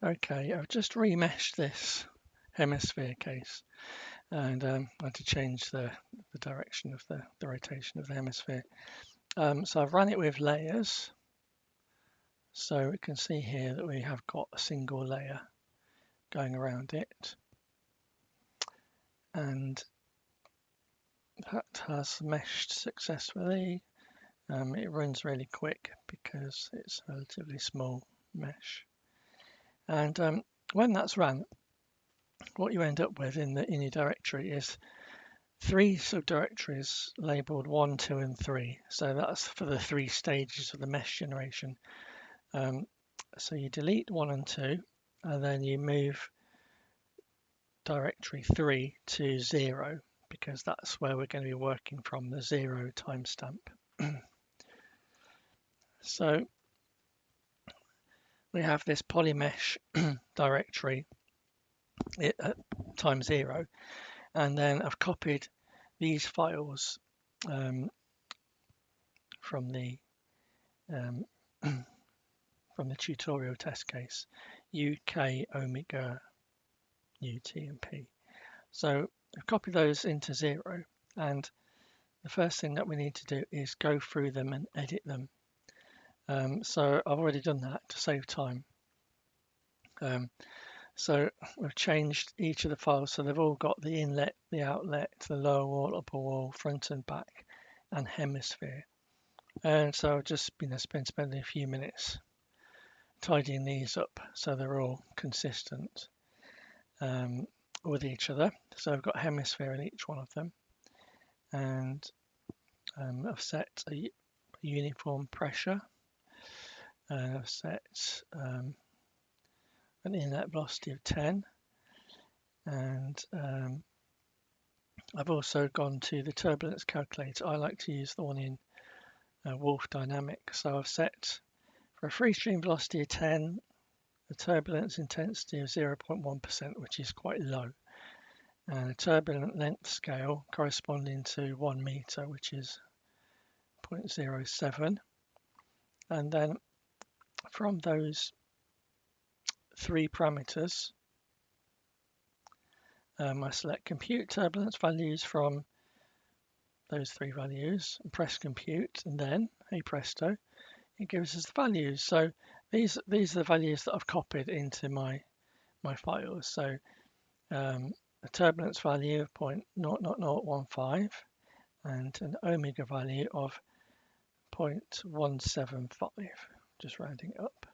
Okay, I've just remeshed this hemisphere case, and I had to change the direction of the rotation of the hemisphere. So I've run it with layers. So we can see here that we have got a single layer going around it, and that has meshed successfully. It runs really quick because it's a relatively small mesh. And when that's run, what you end up with in your directory is 3 subdirectories labeled 1, 2, and 3. So that's for the 3 stages of the mesh generation. So you delete 1 and 2, and then you move directory 3 to 0, because that's where we're going to be working from, the 0 timestamp. So we have this polymesh directory at time 0, and then I've copied these files from the tutorial test case, UK, Omega, UT, and P. So I've copied those into 0, and the first thing that we need to do is go through them and edit them. So I've already done that to save time. So we've changed each of the files, so they've all got the inlet, the outlet, the lower wall, upper wall, front and back, and hemisphere. And so I've just been spending a few minutes tidying these up so they're all consistent with each other. So I've got hemisphere in each one of them, and I've set a uniform pressure, and I've set an inlet velocity of 10, and I've also gone to the turbulence calculator. I like to use the one in Wolf Dynamics. So I've set for a free stream velocity of 10, the turbulence intensity of 0.1%, which is quite low, and a turbulent length scale corresponding to 1 meter, which is 0.07. And then from those 3 parameters, I select compute turbulence values from those 3 values and press compute, and then, hey presto, it gives us the values. So these are the values that I've copied into my files. So a turbulence value of 0.00015 and an omega value of 0.175, just rounding it up.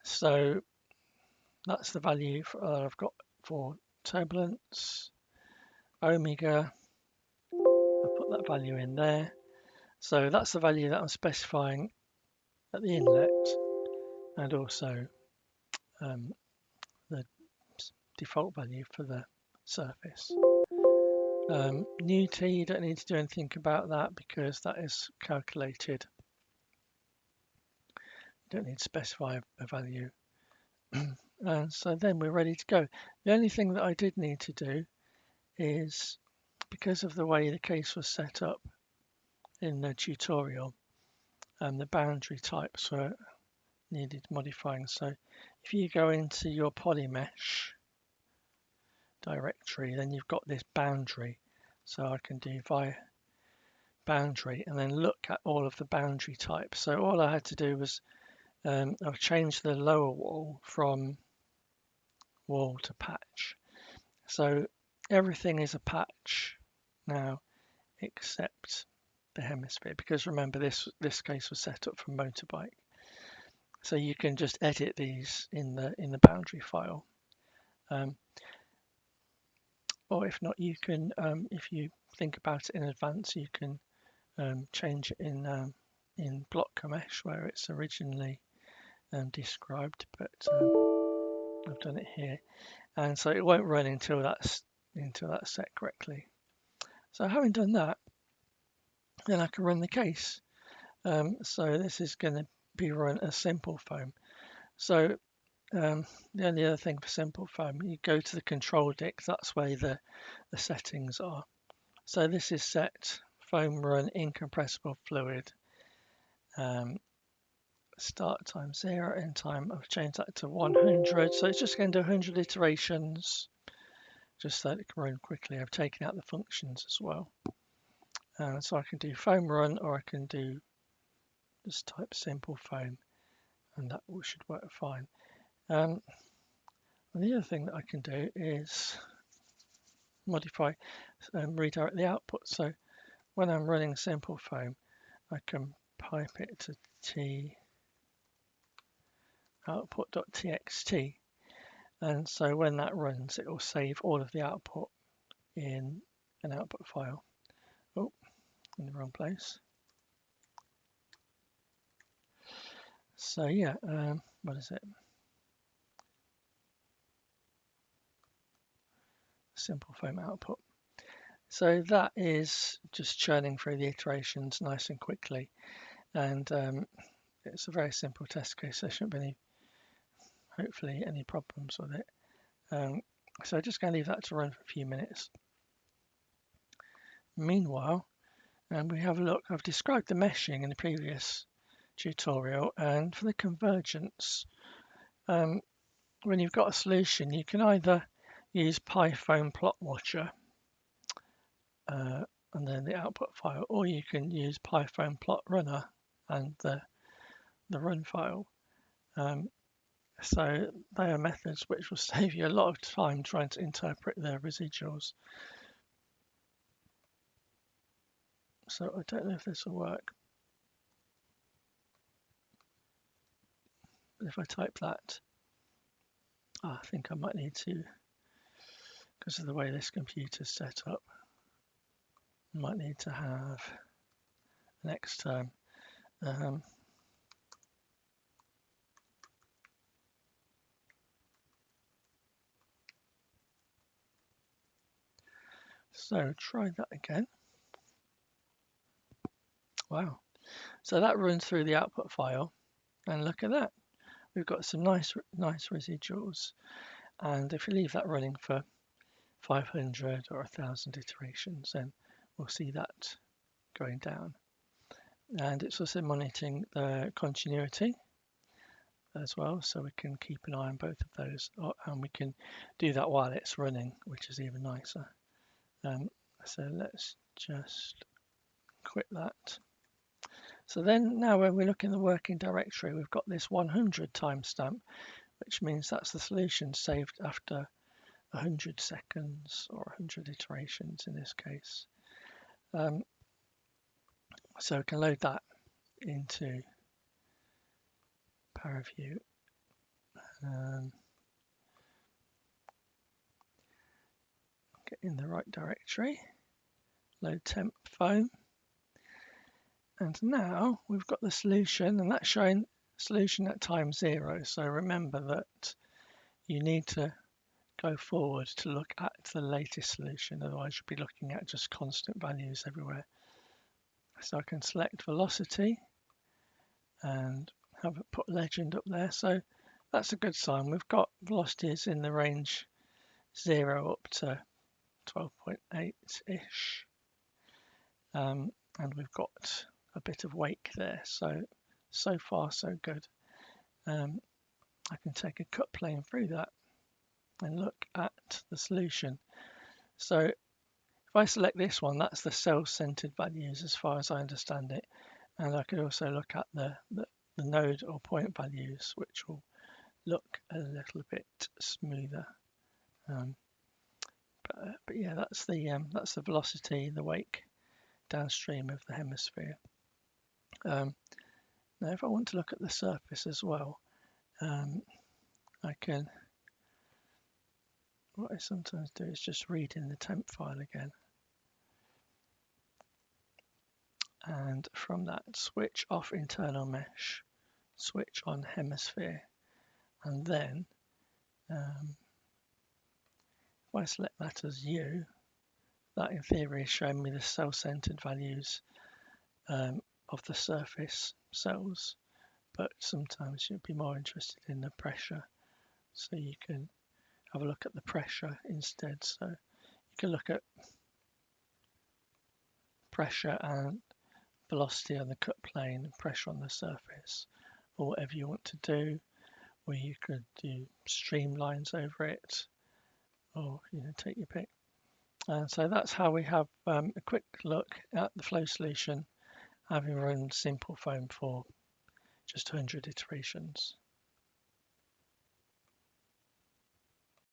So that's the value that I've got for turbulence. Omega, I put that value in there. So that's the value that I'm specifying at the inlet, and also the default value for the surface. New T, you don't need to do anything about that because that is calculated. You don't need to specify a value. And so then we're ready to go. The only thing that I did need to do is, because of the way the case was set up in the tutorial, the boundary types were needed modifying. So if you go into your polymesh directory, then you've got this boundary. So I can do via boundary and then look at all of the boundary types. So all I had to do was I've changed the lower wall from wall to patch. So everything is a patch now except the hemisphere, because remember this case was set up for motorbike. So you can just edit these in the boundary file. Or if not, you can, if you think about it in advance, you can change it in block mesh where it's originally described, but I've done it here, and so it won't run until that's set correctly. So having done that, then I can run the case. So this is going to be run as simpleFoam. So the only other thing for simpleFoam, you go to the controlDict. That's where the settings are. So this is set foam run incompressible fluid. start time 0, end time, I've changed that to 100. So it's just going to do 100 iterations, just so that it can run quickly. I've taken out the functions as well. So I can do foam run, or I can do just type simpleFoam, and that should work fine. And the other thing that I can do is modify, redirect the output. So when I'm running simpleFoam, I can pipe it to t output.txt, and so when that runs, it will save all of the output in an output file. Oh, in the wrong place. So yeah, what is it? simpleFoam output. So that is just churning through the iterations nice and quickly, and it's a very simple test case. There shouldn't be hopefully any problems with it. So I'm just going to leave that to run for a few minutes. Meanwhile, we have a look. I've described the meshing in the previous tutorial, and for the convergence, when you've got a solution, you can either use PyFoam plot watcher and then the output file, or you can use PyFoam plot runner and the run file. So they are methods which will save you a lot of time trying to interpret their residuals. So I don't know if this will work. But if I type that, I think I might need to, because of the way this computer's set up, I might need to have an X term. So try that again. Wow. So that runs through the output file, and look at that. We've got some nice residuals. And if we leave that running for 500 or 1,000 iterations, then we'll see that going down. And it's also monitoring the continuity as well, so we can keep an eye on both of those, and we can do that while it's running, which is even nicer. So let's just quit that. So then now when we look in the working directory, we've got this 100 timestamp, which means that's the solution saved after 100 seconds or 100 iterations in this case. So we can load that into Paraview. Get in the right directory, load temp foam, and now we've got the solution, and that's showing solution at time 0. So remember that you need to go forward to look at the latest solution, otherwise you'll be looking at just constant values everywhere. So I can select velocity and have it put legend up there. So that's a good sign. We've got velocities in the range 0 up to 12.8-ish. And we've got a bit of wake there. So far so good. I can take a cut plane through that and look at the solution. So if I select this one, that's the cell-centered values as far as I understand it. And I could also look at the node or point values, which will look a little bit smoother. But yeah, that's the velocity, the wake downstream of the hemisphere. Now, if I want to look at the surface as well, I can. What I sometimes do is just read in the temp file again, and from that switch off internal mesh, switch on hemisphere, and then if I select that as U, that in theory is showing me the cell-centered values of the surface cells, but sometimes you'd be more interested in the pressure, so you can have a look at the pressure instead. So you can look at pressure and velocity on the cut plane and pressure on the surface, or whatever you want to do, or you could do streamlines over it, or take your pick. So that's how we have a quick look at the flow solution, having run simpleFoam for just 100 iterations.